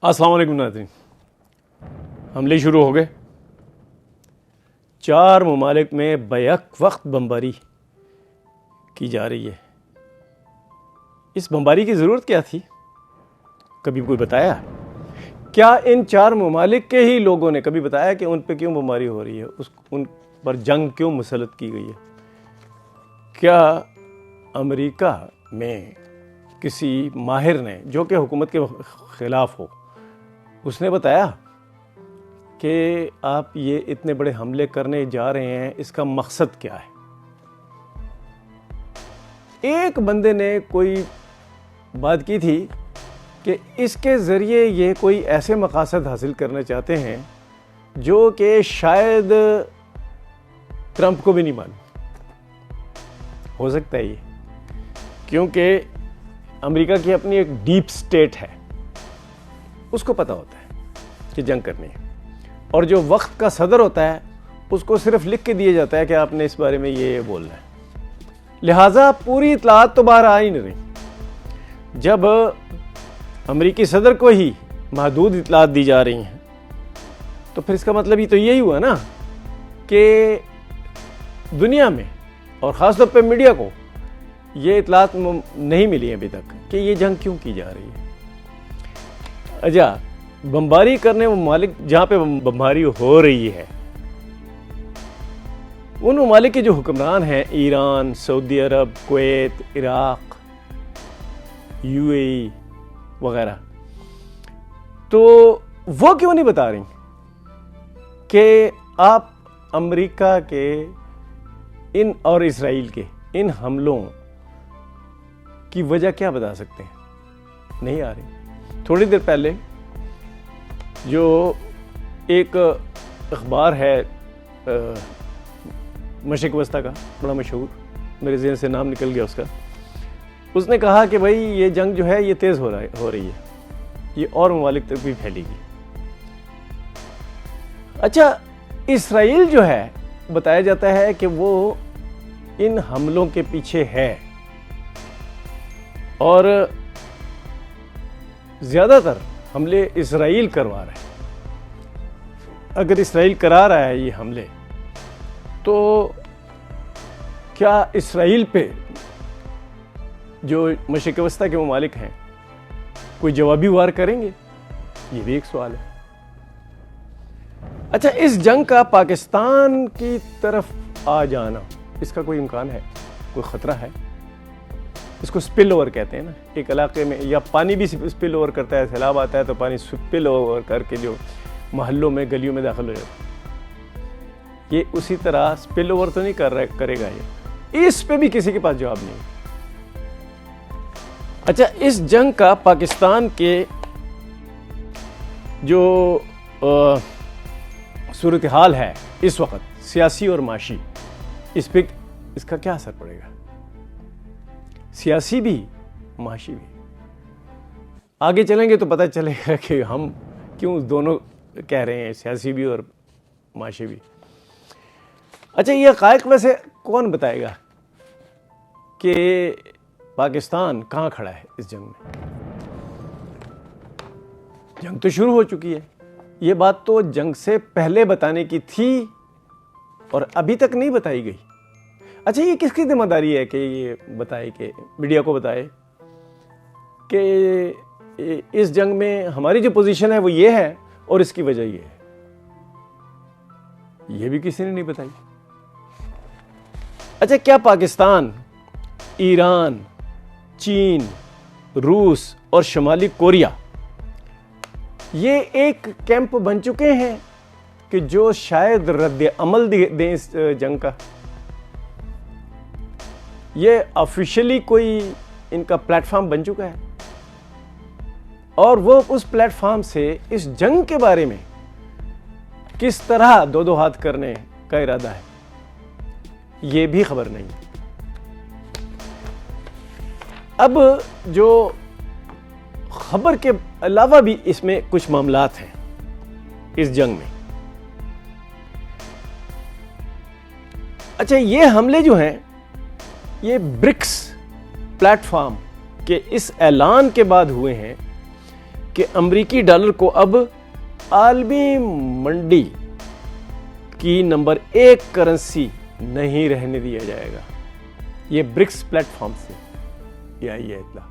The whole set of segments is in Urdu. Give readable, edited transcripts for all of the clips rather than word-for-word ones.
السلام علیکم ناظرین، حملے شروع ہو گئے۔ 4 ممالک میں بیک وقت بمباری کی جا رہی ہے۔ اس بمباری کی ضرورت کیا تھی؟ کبھی کوئی بتایا؟ کیا ان 4 ممالک کے ہی لوگوں نے کبھی بتایا کہ ان پہ کیوں بمباری ہو رہی ہے، ان پر جنگ کیوں مسلط کی گئی ہے؟ کیا امریکہ میں کسی ماہر نے، جو کہ حکومت کے خلاف ہو، اس نے بتایا کہ آپ یہ اتنے بڑے حملے کرنے جا رہے ہیں، اس کا مقصد کیا ہے؟ ایک بندے نے کوئی بات کی تھی کہ اس کے ذریعے یہ کوئی ایسے مقاصد حاصل کرنا چاہتے ہیں جو کہ شاید ٹرمپ کو بھی نہیں معلوم۔ ہو سکتا ہے یہ، کیونکہ امریکہ کی اپنی ایک ڈیپ سٹیٹ ہے، اس کو پتہ ہوتا ہے کہ جنگ کرنی ہے، اور جو وقت کا صدر ہوتا ہے اس کو صرف لکھ کے دیا جاتا ہے کہ آپ نے اس بارے میں یہ بولنا ہے، لہٰذا پوری اطلاعات تو باہر آ ہی نہیں رہی۔ جب امریکی صدر کو ہی محدود اطلاعات دی جا رہی ہیں تو پھر اس کا مطلب ہی تو یہی ہوا نا کہ دنیا میں اور خاص طور پہ میڈیا کو یہ اطلاعات نہیں ملی ابھی تک کہ یہ جنگ کیوں کی جا رہی ہے۔ اچھا، بمباری کرنے ممالک جہاں پہ بمباری ہو رہی ہے، ان ممالک کے جو حکمران ہیں، ایران، سعودی عرب، کویت، عراق، UAE وغیرہ، تو وہ کیوں نہیں بتا رہی کہ آپ امریکہ کے اور اسرائیل کے ان حملوں کی وجہ کیا بتا سکتے ہیں؟ نہیں آ رہی۔ تھوڑی دیر پہلے جو ایک اخبار ہے مشرق وسطی کا، بڑا مشہور، میرے ذہن سے نام نکل گیا اس کا، اس نے کہا کہ بھائی یہ جنگ جو ہے یہ تیز ہو رہی ہے، یہ اور ممالک تک بھی پھیلے گی۔ اچھا، اسرائیل جو ہے بتایا جاتا ہے کہ وہ ان حملوں کے پیچھے ہے، اور زیادہ تر حملے اسرائیل کروا رہا ہے۔ اگر اسرائیل کرا رہا ہے یہ حملے، تو کیا اسرائیل پہ جو مشرق وسطی کے ممالک ہیں کوئی جوابی وار کریں گے؟ یہ بھی ایک سوال ہے۔ اچھا، اس جنگ کا پاکستان کی طرف آ جانا، اس کا کوئی امکان ہے؟ کوئی خطرہ ہے؟ اس کو سپل اوور کہتے ہیں نا، ایک علاقے میں یا پانی بھی سپل اوور کرتا ہے، سیلاب آتا ہے تو پانی سپل اوور کر کے جو محلوں میں، گلیوں میں داخل ہو جاتا ہے، یہ اسی طرح سپل اوور تو نہیں کرے گا یہ، اس پہ بھی کسی کے پاس جواب نہیں۔ اچھا، اس جنگ کا پاکستان کے جو صورتحال ہے اس وقت، سیاسی اور معاشی، اس پہ اس کا کیا اثر پڑے گا؟ سیاسی بھی، معاشی بھی۔ آگے چلیں گے تو پتہ چلے گا کہ ہم کیوں دونوں کہہ رہے ہیں، سیاسی بھی اور معاشی بھی۔ اچھا، یہ حقائق ویسے کون بتائے گا کہ پاکستان کہاں کھڑا ہے اس جنگ میں؟ جنگ تو شروع ہو چکی ہے، یہ بات تو جنگ سے پہلے بتانے کی تھی اور ابھی تک نہیں بتائی گئی۔ اچھا، یہ کس کی ذمہ داری ہے کہ یہ بتائے، کہ میڈیا کو بتائے کہ اس جنگ میں ہماری جو پوزیشن ہے وہ یہ ہے اور اس کی وجہ یہ ہے؟ یہ بھی کسی نے نہیں بتائی۔ اچھا، کیا پاکستان، ایران، چین، روس اور شمالی کوریا یہ ایک کیمپ بن چکے ہیں کہ جو شاید رد عمل دیں اس جنگ کا؟ یہ آفیشلی کوئی ان کا پلیٹ فارم بن چکا ہے، اور وہ اس پلیٹ فارم سے اس جنگ کے بارے میں کس طرح دو ہاتھ کرنے کا ارادہ ہے یہ بھی خبر نہیں۔ اب جو خبر کے علاوہ بھی اس میں کچھ معاملات ہیں اس جنگ میں۔ اچھا، یہ حملے جو ہیں یہ برکس پلیٹ فارم کے اس اعلان کے بعد ہوئے ہیں کہ امریکی ڈالر کو اب عالمی منڈی کی نمبر 1 کرنسی نہیں رہنے دیا جائے گا. یہ برکس پلیٹ فارم سے یہ آئی ہے اطلاع.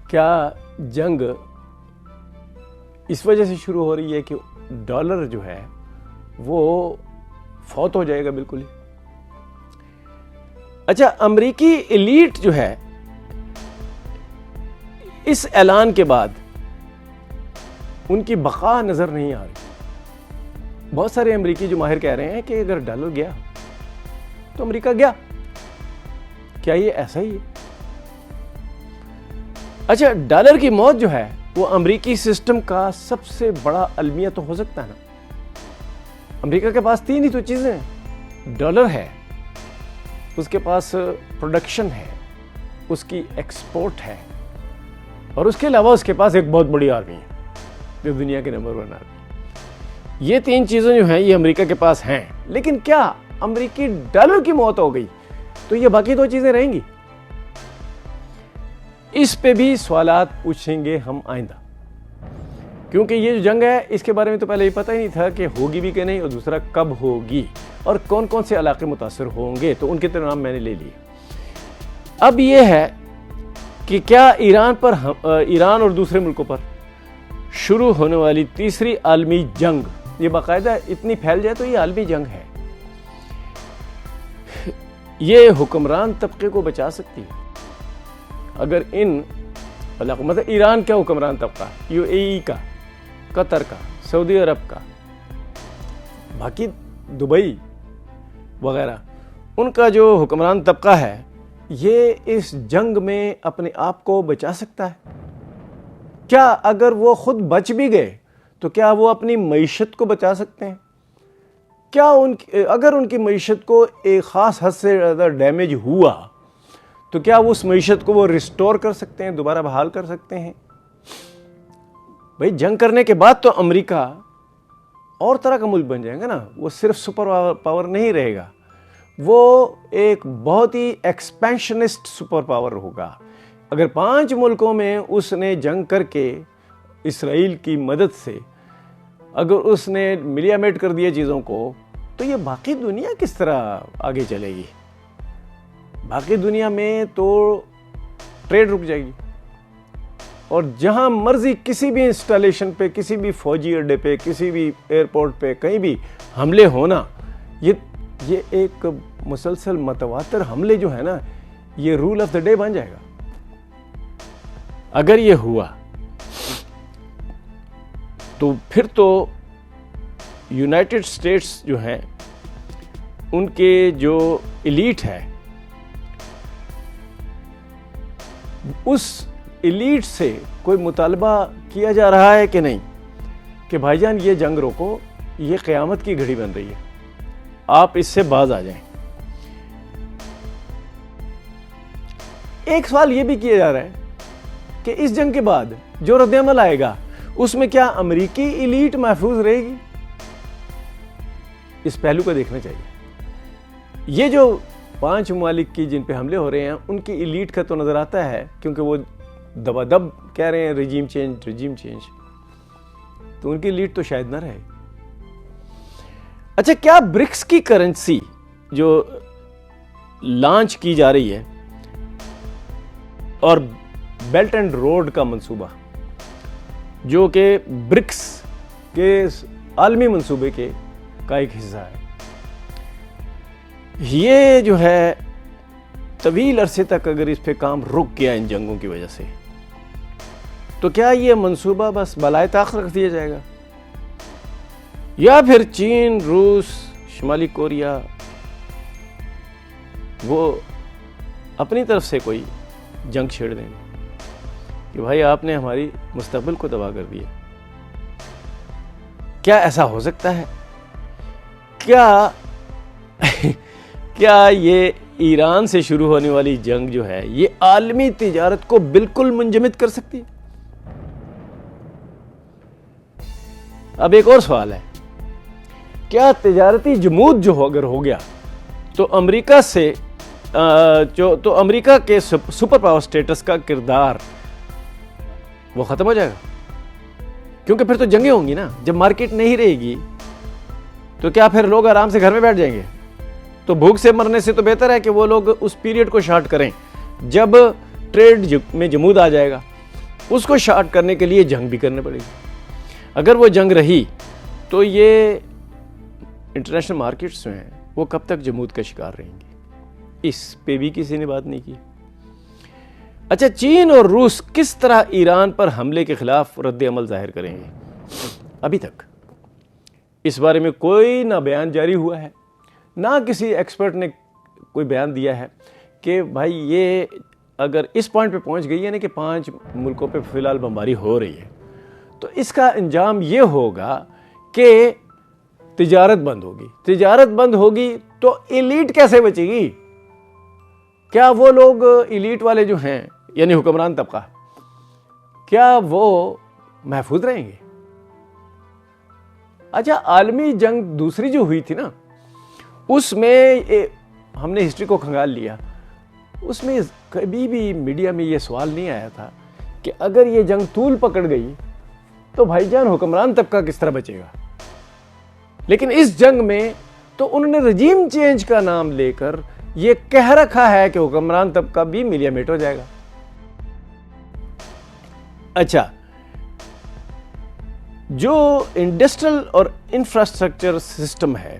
کیا جنگ اس وجہ سے شروع ہو رہی ہے کہ ڈالر جو ہے وہ فوت ہو جائے گا بالکل ہی؟ اچھا، امریکی ایلیٹ جو ہے اس اعلان کے بعد ان کی بقا نظر نہیں آ رہی. بہت سارے امریکی جو ماہر کہہ رہے ہیں کہ اگر ڈالر گیا تو امریکہ گیا. کیا یہ ایسا ہی ہے؟ اچھا، ڈالر کی موت جو ہے وہ امریکی سسٹم کا سب سے بڑا المیہ تو ہو سکتا ہے نا. امریکہ کے پاس 3 ہی تو چیزیں ہیں. ڈالر ہے، اس کے پاس پروڈکشن ہے، اس کی ایکسپورٹ ہے، اور اس کے علاوہ اس کے پاس ایک بہت بڑی آرمی ہے جو دنیا کے نمبر 1 آرمی. یہ 3 چیزیں جو ہیں یہ امریکہ کے پاس ہیں. لیکن کیا امریکی ڈالر کی موت ہو گئی تو یہ باقی 2 چیزیں رہیں گی؟ اس پہ بھی سوالات پوچھیں گے ہم آئندہ، کیونکہ یہ جو جنگ ہے اس کے بارے میں تو پہلے ہی پتہ ہی نہیں تھا کہ ہوگی بھی کہ نہیں، اور دوسرا کب ہوگی اور کون کون سے علاقے متاثر ہوں گے. تو ان کے تو نام میں نے لے لیے. اب یہ ہے کہ کیا ایران اور دوسرے ملکوں پر شروع ہونے والی تیسری عالمی جنگ، یہ باقاعدہ اتنی پھیل جائے تو یہ عالمی جنگ ہے، یہ حکمران طبقے کو بچا سکتی ہے؟ اگر ان علاقوں، مطلب ایران کا حکمران طبقہ، UAE کا، قطر کا، سعودی عرب کا، باقی دبئی وغیرہ، ان کا جو حکمران طبقہ ہے یہ اس جنگ میں اپنے آپ کو بچا سکتا ہے؟ کیا اگر وہ خود بچ بھی گئے تو کیا وہ اپنی معیشت کو بچا سکتے ہیں؟ کیا اگر ان کی معیشت کو ایک خاص حد سے زیادہ ڈیمیج ہوا تو کیا اس معیشت کو وہ ریسٹور کر سکتے ہیں، دوبارہ بحال کر سکتے ہیں؟ بھئی جنگ کرنے کے بعد تو امریکہ اور طرح کا ملک بن جائے گا نا. وہ صرف سپر پاور نہیں رہے گا، وہ ایک بہت ہی ایکسپینشنسٹ سپر پاور ہوگا. اگر 5 ملکوں میں اس نے جنگ کر کے اسرائیل کی مدد سے اگر اس نے ملیامیٹ کر دیا چیزوں کو، تو یہ باقی دنیا کس طرح آگے چلے گی؟ باقی دنیا میں تو ٹریڈ رک جائے گی، اور جہاں مرضی کسی بھی انسٹالیشن پہ، کسی بھی فوجی اڈے پہ، کسی بھی ایئرپورٹ پہ کہیں بھی حملے ہونا، یہ ایک مسلسل متواتر حملے جو ہے نا، یہ رول آف دا ڈے بن جائے گا. اگر یہ ہوا تو پھر تو یونائٹڈ اسٹیٹس جو ہیں ان کے جو ایلیٹ ہے، اس ایلیٹ سے کوئی مطالبہ کیا جا رہا ہے کہ نہیں کہ بھائی جان یہ جنگ روکو، یہ قیامت کی گھڑی بن رہی ہے، آپ اس سے باز آ جائیں. ایک سوال یہ بھی کیا جا رہا ہے کہ اس جنگ کے بعد جو رد عمل آئے گا اس میں کیا امریکی ایلیٹ محفوظ رہے گی؟ اس پہلو کو دیکھنا چاہیے. یہ جو 5 ممالک کی جن پہ حملے ہو رہے ہیں ان کی ایلیٹ کا تو نظر آتا ہے، کیونکہ وہ دبا دب کہہ رہے ہیں رجیم چینج، تو ان کی ایلیٹ تو شاید نہ رہے. اچھا، کیا برکس کی کرنسی جو لانچ کی جا رہی ہے اور بیلٹ اینڈ روڈ کا منصوبہ جو کہ برکس کے عالمی منصوبے کا ایک حصہ ہے، یہ جو ہے طویل عرصے تک اگر اس پہ کام رک گیا ان جنگوں کی وجہ سے، تو کیا یہ منصوبہ بس بالائے طاق رکھ دیا جائے گا، یا پھر چین، روس، شمالی کوریا وہ اپنی طرف سے کوئی جنگ چھیڑ دیں گے کہ بھائی آپ نے ہماری مستقبل کو تباہ کر دیا؟ کیا ایسا ہو سکتا ہے؟ کیا یہ ایران سے شروع ہونے والی جنگ جو ہے یہ عالمی تجارت کو بالکل منجمد کر سکتی ہے؟ اب ایک اور سوال ہے، کیا تجارتی جمود جو اگر ہو گیا تو امریکہ کے سپر پاور سٹیٹس کا کردار وہ ختم ہو جائے گا، کیونکہ پھر تو جنگیں ہوں گی نا. جب مارکیٹ نہیں رہے گی تو کیا پھر لوگ آرام سے گھر میں بیٹھ جائیں گے؟ تو بھوک سے مرنے سے تو بہتر ہے کہ وہ لوگ اس پیریڈ کو شارٹ کریں جب ٹریڈ میں جمود آ جائے گا. اس کو شارٹ کرنے کے لیے جنگ بھی کرنے پڑے گی. اگر وہ جنگ رہی تو یہ انٹرنیشنل مارکیٹس جو ہیں وہ کب تک جمود کا شکار رہیں گی؟ اس پہ بھی کسی نے بات نہیں کی. اچھا، چین اور روس کس طرح ایران پر حملے کے خلاف رد عمل ظاہر کریں گے؟ ابھی تک اس بارے میں کوئی نہ بیان جاری ہوا ہے، نہ کسی ایکسپرٹ نے کوئی بیان دیا ہے کہ بھائی یہ اگر اس پوائنٹ پہ پہنچ گئی ہے نا کہ 5 ملکوں پہ فی الحال بمباری ہو رہی ہے تو اس کا انجام یہ ہوگا کہ تجارت بند ہوگی. تجارت بند ہوگی تو ایلیٹ کیسے بچے گی؟ کیا وہ لوگ ایلیٹ والے جو ہیں یعنی حکمران طبقہ، کیا وہ محفوظ رہیں گے؟ اچھا، عالمی جنگ دوسری جو ہوئی تھی نا، اس میں ہم نے ہسٹری کو کھنگال لیا، اس میں کبھی بھی میڈیا میں یہ سوال نہیں آیا تھا کہ اگر یہ جنگ طول پکڑ گئی تو بھائی جان حکمران طبقہ کس طرح بچے گا. لیکن اس جنگ میں تو انہوں نے رجیم چینج کا نام لے کر یہ کہہ رکھا ہے کہ حکمران طبقہ بھی ملیا میٹ ہو جائے گا. اچھا، جو انڈسٹریل اور انفراسٹرکچر سسٹم ہے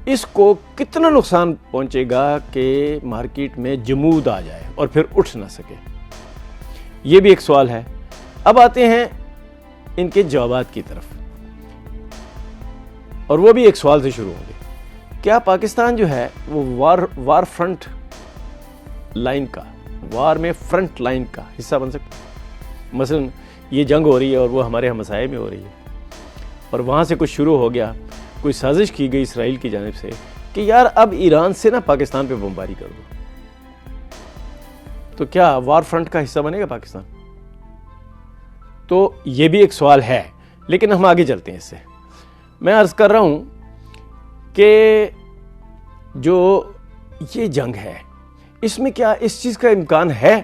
اس کو کتنا نقصان پہنچے گا کہ مارکیٹ میں جمود آ جائے اور پھر اٹھ نہ سکے؟ یہ بھی ایک سوال ہے. اب آتے ہیں ان کے جوابات کی طرف، اور وہ بھی ایک سوال سے شروع ہوں گے. کیا پاکستان جو ہے وہ وار فرنٹ لائن کا، وار میں فرنٹ لائن کا حصہ بن سکتا ہے؟ مثلا یہ جنگ ہو رہی ہے اور وہ ہمارے ہمسائے میں ہو رہی ہے اور وہاں سے کچھ شروع ہو گیا، کوئی سازش کی گئی اسرائیل کی جانب سے کہ یار اب ایران سے نا پاکستان پہ بمباری کر دو، تو کیا وار فرنٹ کا حصہ بنے گا پاکستان؟ تو یہ بھی ایک سوال ہے. لیکن ہم آگے چلتے ہیں اس سے. میں عرض کر رہا ہوں کہ جو یہ جنگ ہے اس میں کیا اس چیز کا امکان ہے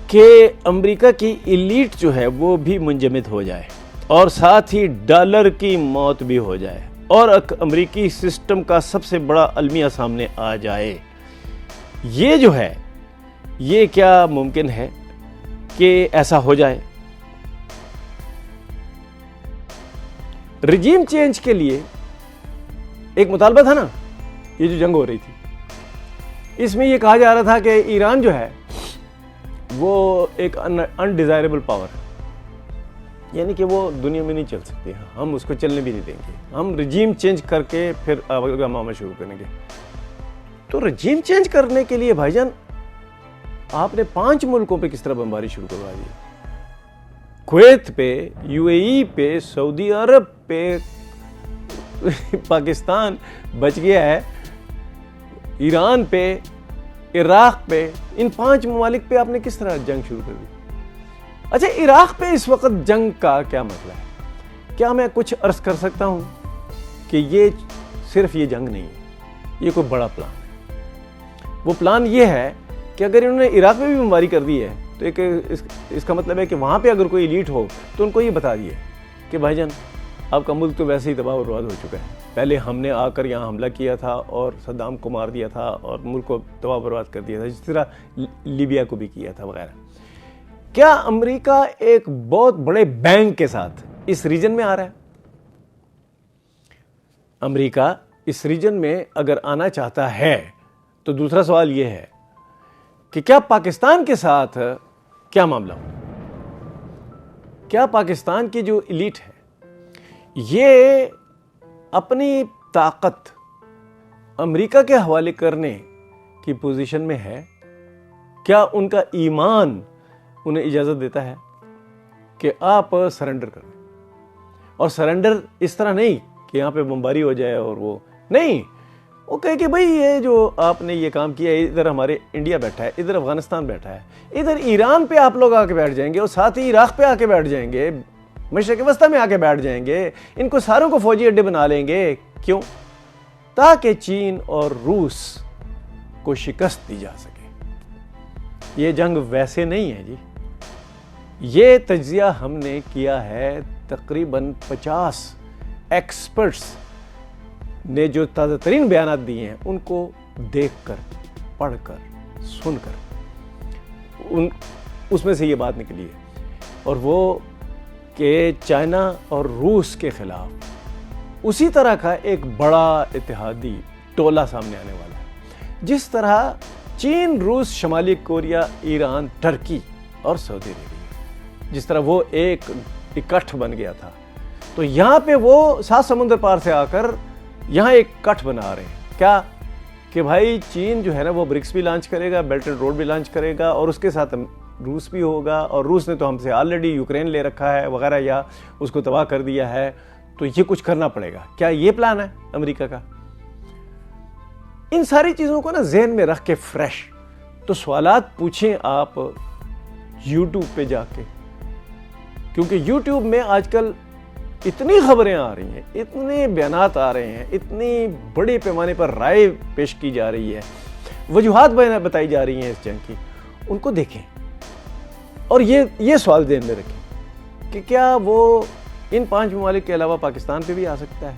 کہ امریکہ کی ایلیٹ جو ہے وہ بھی منجمد ہو جائے اور ساتھ ہی ڈالر کی موت بھی ہو جائے اور امریکی سسٹم کا سب سے بڑا المیہ سامنے آ جائے؟ یہ جو ہے یہ کیا ممکن ہے کہ ایسا ہو جائے؟ رجیم چینج کے لیے ایک مطالبہ تھا نا، یہ جو جنگ ہو رہی تھی اس میں یہ کہا جا رہا تھا کہ ایران جو ہے وہ ایک انڈیزائربل پاور ہے، یعنی کہ وہ دنیا میں نہیں چل سکتی، ہم اس کو چلنے بھی نہیں دیں گے، ہم رجیم چینج کر کے پھر معاملہ شروع کریں گے. تو رجیم چینج کرنے کے لیے بھائی جان آپ نے 5 ملکوں پہ کس طرح بمباری شروع کروا دی؟ کویت پہ، یو اے ای پہ، سعودی عرب پہ، پاکستان بچ گیا ہے، ایران پہ، عراق پہ، ان 5 ممالک پہ آپ نے کس طرح جنگ شروع کر دی؟ اچھا، عراق پہ اس وقت جنگ کا کیا مسئلہ ہے؟ کیا میں کچھ عرض کر سکتا ہوں کہ یہ صرف یہ جنگ نہیں ہے، یہ کوئی بڑا پلان ہے. وہ پلان یہ ہے کہ اگر انہوں نے عراق میں بھی بمباری کر دی ہے تو ایک اس کا مطلب ہے کہ وہاں پہ اگر کوئی ایلیٹ ہو تو ان کو یہ بتا دیا کہ بھائی جان آپ کا ملک تو ویسے ہی تباہ و برباد ہو چکا ہے، پہلے ہم نے آ کر یہاں حملہ کیا تھا اور صدام کو مار دیا تھا اور ملک کو تباہ و برباد کر دیا تھا، جس طرح لیبیا کو بھی کیا تھا وغیرہ. کیا امریکہ ایک بہت بڑے بینگ کے ساتھ اس ریجن میں آ رہا ہے؟ امریکہ اس ریجن میں اگر آنا چاہتا ہے تو دوسرا سوال یہ ہے کہ کیا پاکستان کے ساتھ کیا معاملہ ہو؟ کیا پاکستان کی جو ایلیٹ ہے یہ اپنی طاقت امریکہ کے حوالے کرنے کی پوزیشن میں ہے؟ کیا ان کا ایمان انہیں اجازت دیتا ہے کہ آپ سرنڈر کریں؟ اور سرنڈر اس طرح نہیں کہ یہاں پہ بمباری ہو جائے اور وہ نہیں، وہ کہے کہ بھئی یہ جو آپ نے یہ کام کیا ہے، ادھر ہمارے انڈیا بیٹھا ہے، ادھر افغانستان بیٹھا ہے، ادھر ایران پہ آپ لوگ آ کے بیٹھ جائیں گے اور ساتھ ہی عراق پہ آ کے بیٹھ جائیں گے، مشرق وسطیٰ میں آ کے بیٹھ جائیں گے، ان کو ساروں کو فوجی اڈے بنا لیں گے. کیوں؟ تاکہ چین اور روس کو شکست دی جا سکے. یہ جنگ ویسے نہیں ہے جی، یہ تجزیہ ہم نے کیا ہے تقریباً 50 ایکسپرٹس نے جو تازہ ترین بیانات دیے ہیں ان کو دیکھ کر، پڑھ کر، سن کر اس میں سے یہ بات نکلی ہے، اور وہ کہ چائنا اور روس کے خلاف اسی طرح کا ایک بڑا اتحادی ٹولہ سامنے آنے والا ہے، جس طرح چین، روس، شمالی کوریا، ایران، ٹرکی اور سعودی عربیہ، جس طرح وہ ایک اکٹھ بن گیا تھا، تو یہاں پہ وہ 7 سمندر پار سے آ کر یہاں ایک کٹھ بنا رہے ہیں۔ کیا کہ بھائی چین جو ہے نا وہ برکس بھی لانچ کرے گا، بیلٹ اینڈ روڈ بھی لانچ کرے گا، اور اس کے ساتھ روس بھی ہوگا، اور روس نے تو ہم سے آلریڈی یوکرین لے رکھا ہے وغیرہ، یا اس کو تباہ کر دیا ہے، تو یہ کچھ کرنا پڑے گا۔ کیا یہ پلان ہے امریکہ کا؟ ان ساری چیزوں کو نا ذہن میں رکھ کے فریش تو سوالات پوچھیں آپ یوٹیوب پہ جا کے، کیونکہ یوٹیوب میں آج کل اتنی خبریں آ رہی ہیں، اتنے بیانات آ رہے ہیں، اتنی بڑے پیمانے پر رائے پیش کی جا رہی ہے، وجوہات بتائی جا رہی ہیں اس جنگ کی، ان کو دیکھیں اور یہ سوال ذہن میں رکھیں کہ کیا وہ ان 5 ممالک کے علاوہ پاکستان پہ بھی آ سکتا ہے،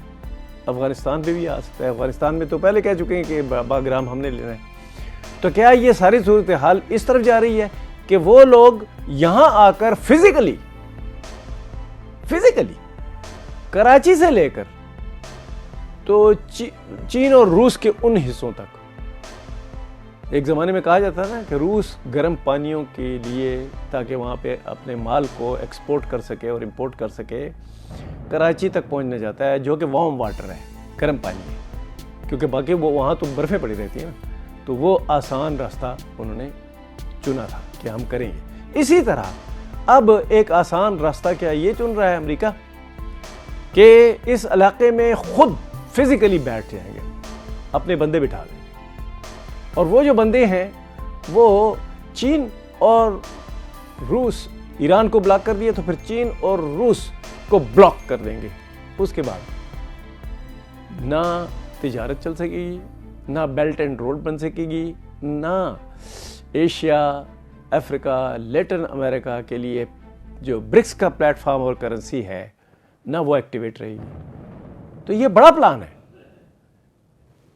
افغانستان پہ بھی آ سکتا ہے۔ افغانستان میں تو پہلے کہہ چکے ہیں کہ باگرام ہم نے لینا ہے، تو کیا یہ ساری صورتحال اس طرف جا رہی ہے کہ وہ لوگ یہاں آ کر فزیکلی کراچی سے لے کر تو چین اور روس کے ان حصوں تک، ایک زمانے میں کہا جاتا نا کہ روس گرم پانیوں کے لیے تاکہ وہاں پہ اپنے مال کو ایکسپورٹ کر سکے اور امپورٹ کر سکے، کراچی تک پہنچنا چاہتا ہے، جو کہ وارم واٹر ہے، گرم پانی ہے، کیونکہ باقی وہ وہاں تو برفیں پڑی رہتی ہیں نا، تو وہ آسان راستہ انہوں نے چنا تھا کہ ہم کریں گے۔ اسی طرح اب ایک آسان راستہ کیا یہ چن رہا ہے امریکہ کہ اس علاقے میں خود فزیکلی بیٹھ جائیں گے، اپنے بندے بٹھا دیں گے، اور وہ جو بندے ہیں وہ چین اور روس، ایران کو بلاک کر دیا تو پھر چین اور روس کو بلاک کر دیں گے۔ اس کے بعد نہ تجارت چل سکے گی، نہ بیلٹ اینڈ روڈ بن سکے گی، نہ ایشیا، افریقہ، لیٹن امریکہ کے لیے جو برکس کا پلیٹ فارم اور کرنسی ہے نہ وہ ایکٹیویٹ رہے گی۔ تو یہ بڑا پلان ہے،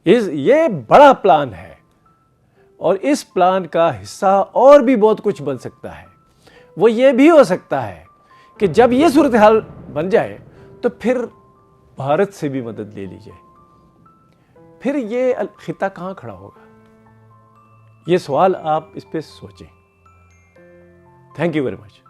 یہ بڑا پلان ہے، اور اس پلان کا حصہ اور بھی بہت کچھ بن سکتا ہے۔ وہ یہ بھی ہو سکتا ہے کہ جب یہ صورتحال بن جائے تو پھر بھارت سے بھی مدد لے لی جائے، پھر یہ خطہ کہاں کھڑا ہوگا؟ یہ سوال آپ اس پہ سوچیں۔ Thank you very much.